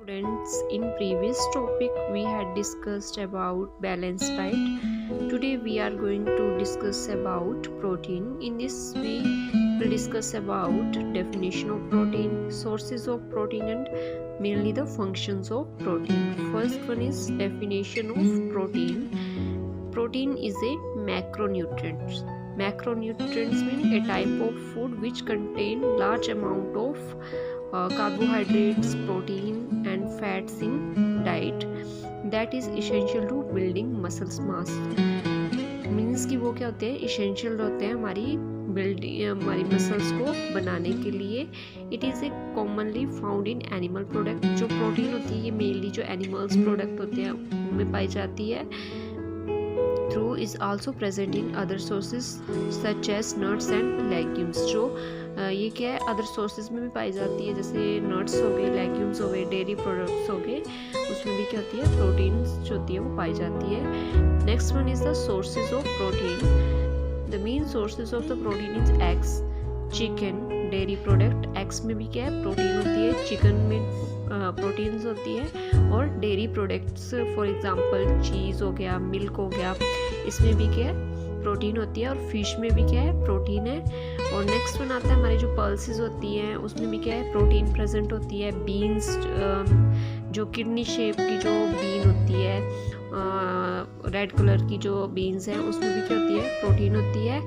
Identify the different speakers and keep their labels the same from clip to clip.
Speaker 1: Students, in previous topic we had discussed about balanced diet. Today we are going to discuss about protein. In this we will discuss about definition of protein, sources of protein, and mainly the functions of protein. First one is definition of protein. Protein is a macronutrient. Macronutrients mean a type of food which contain large amount of carbohydrates, protein and fats in diet that is essential to building muscles mass. Means कि वो क्या होते हैं, essential होते हैं हमारी muscles को बनाने के लिए. It is a commonly found in animal product. जो प्रोटीन होती है ये मेनली जो एनिमल्स प्रोडक्ट होते हैं उनमें पाई जाती है. Through is also present in other sources such as nuts and legumes. जो ये क्या है, अदर सोर्सेज में भी पाई जाती है, जैसे नट्स हो गए, लेग्यूम्स हो गए, डेयरी प्रोडक्ट्स हो गए, उसमें भी क्या होती है, प्रोटीन्स जो होती है वो पाई जाती है. Next one is the sources of protein. The main sources of the protein is eggs, chicken, dairy product. Eggs में भी क्या है, प्रोटीन होती है, चिकन में प्रोटीन्स होती है, और डेयरी प्रोडक्ट्स फॉर एग्जांपल चीज़ हो गया, मिल्क हो गया, इसमें भी क्या है, प्रोटीन होती है. और फिश में भी क्या है, प्रोटीन है. और नेक्स्ट वन आता है हमारी जो पल्सेस होती हैं उसमें भी क्या है, प्रोटीन प्रेजेंट होती है. बीन्स, जो किडनी शेप की जो बीन होती है, रेड कलर की जो बीन्स हैं उसमें भी क्या होती है, प्रोटीन होती है.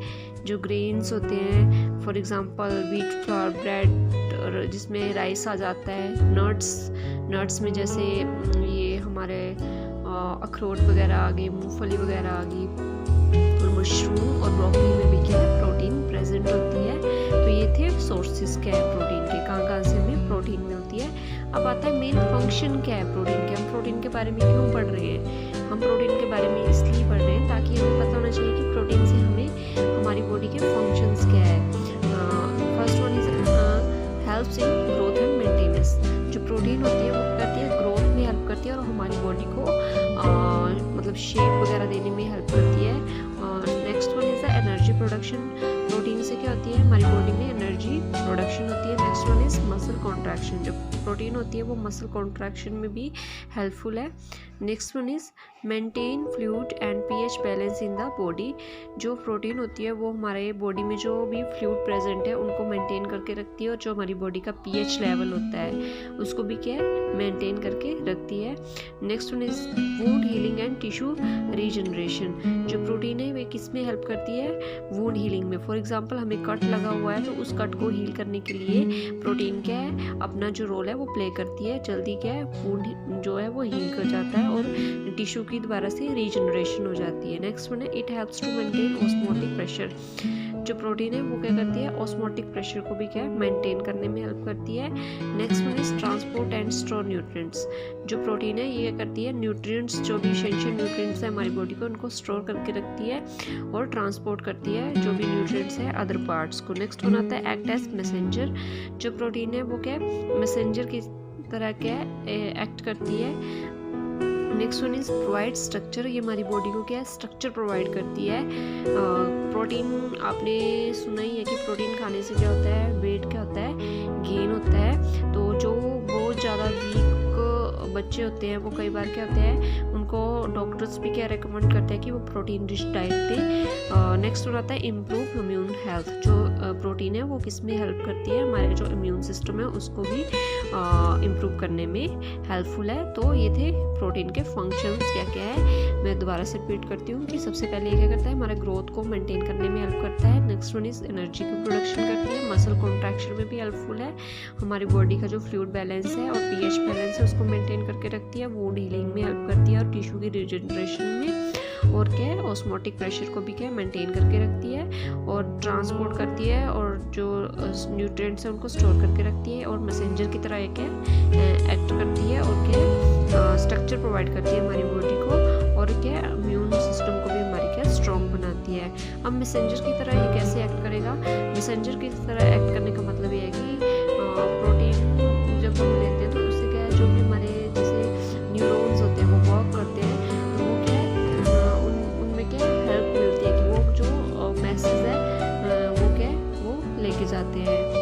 Speaker 1: जो ग्रेन्स होते हैं for example wheat flower bread, जिसमें राइस आ जाता है. नट्स में जैसे ये हमारे अखरोट वगैरह आ गए, मूंगफली वगैरह आ गई, और मशरूम और ब्रोकली में भी क्या है, प्रोटीन प्रेजेंट होती है. तो ये थे सोर्सेज क्या है प्रोटीन के, कहाँ से हमें प्रोटीन मिलती है. अब आता है मेन फंक्शन क्या है प्रोटीन के. हम प्रोटीन के बारे में क्यों पढ़ रहे हैं, हम प्रोटीन के बारे में इसलिए पढ़ रहे हैं ताकि हमें पता होना चाहिए कि प्रोटीन से हमें हमारी बॉडी के फंक्शंस क्या है. First one is helps in growth and maintenance. जो प्रोटीन होती है वो करती है, ग्रोथ में हेल्प करती है और हमारी बॉडी को मतलब शेप वगैरह देने में हेल्प करती है. Next one is the energy production. Protein से क्या होती है, हमारी बॉडी में एनर्जी प्रोडक्शन होती है. Next one is muscle contraction. जो प्रोटीन होती है वो मसल कॉन्ट्रैक्शन में भी हेल्पफुल है. Next one is maintain fluid and pH balance in the body. जो प्रोटीन होती है वो हमारे बॉडी में जो भी फ्लूइड प्रेजेंट है उनको मेंटेन करके रखती है, और जो हमारी बॉडी का पीएच लेवल होता है उसको भी क्या है, मेंटेन करके रखती है. Next one is wound healing and tissue regeneration. जो प्रोटीन है वे किस में हेल्प करती है, वुंड हीलिंग में. फॉर एग्जांपल हमें कट लगा हुआ है तो उस कट को हील करने के लिए प्रोटीन क्या है, अपना जो रोल है वो प्ले करती है. जल्दी क्या है, वुंड जो है वो हील कर जाता है और टिश्यू की दोबारा से रीजनरेशन हो जाती है. नेक्स्ट वन है it helps to maintain osmotic pressure. जो प्रोटीन है वो क्या करती है, ऑस्मोटिक प्रेशर को भी क्या है, मेंटेन करने में हेल्प करती है. Next one is transport and store nutrients. जो प्रोटीन है ये करती है, न्यूट्रिएंट्स जो भी एसेंशियल न्यूट्रिएंट्स है हमारी बॉडी को, उनको स्टोर करके रखती है और ट्रांसपोर्ट करती है जो भी न्यूट्रिएंट्स है अदर पार्ट्स को. नेक्स्ट वन आता है एक्ट एज मैसेंजर. जो प्रोटीन है वो क्या है, मैसेंजर की तरह क्या है, एक्ट करती है. Next one is provide structure. ये हमारी बॉडी को क्या है, स्ट्रक्चर प्रोवाइड करती है. प्रोटीन आपने सुना ही है कि प्रोटीन खाने से क्या होता है, वेट क्या होता है, गेन होता है. तो जो बहुत ज़्यादा वीक बच्चे होते हैं वो कई बार क्या होते हैं, उनको डॉक्टर्स भी क्या रेकमेंड करते हैं कि वो प्रोटीन रिच डाइट लें. नेक्स्ट हो जाता है इम्प्रूव इम्यून हेल्थ. जो प्रोटीन है वो किस में हेल्प करती है, हमारे जो इम्यून सिस्टम है उसको भी इम्प्रूव करने में हेल्पफुल है. तो ये थे प्रोटीन के फंक्शंस क्या क्या है. मैं दोबारा से रिपीट करती हूँ कि सबसे पहले ये क्या करता है, हमारे ग्रोथ को मेंटेन करने में हेल्प करता है. नेक्स्ट वन इज एनर्जी की प्रोडक्शन करती है, मसल कॉन्ट्रैक्शन में भी हेल्पफुल है. हमारी बॉडी का जो फ्लूइड बैलेंस है और पीएच बैलेंस है उसको मेंटेन करके रखती है. वुंड हीलिंग में हेल्प करती है और टिश्यू की रिजनरेशन में, और क्या है, ऑस्मोटिक प्रेशर को भी क्या मेंटेन करके रखती है और ट्रांसपोर्ट करती है, और जो न्यूट्रिएंट्स हैं उनको स्टोर करके रखती है, और मैसेंजर की तरह क्या एक्ट करती है, और क्या स्ट्रक्चर प्रोवाइड करती है हमारी बॉडी को, और क्या इम्यून सिस्टम को भी हमारी क्या स्ट्रॉन्ग बनाती है. अब मैसेंजर की तरह ये कैसे एक्ट करेगा, मैसेंजर की तरह एक्ट करने का मतलब ये है कि प्रोटीन जब हम लेते हैं तो उससे क्या है, जो भी हमारे जैसे न्यूरॉन्स होते हैं वो वर्क करते हैं, तो वो क्या है, उनमें क्या हेल्प मिलती है कि वो जो मैसेज है वो क्या है वो लेके जाते हैं.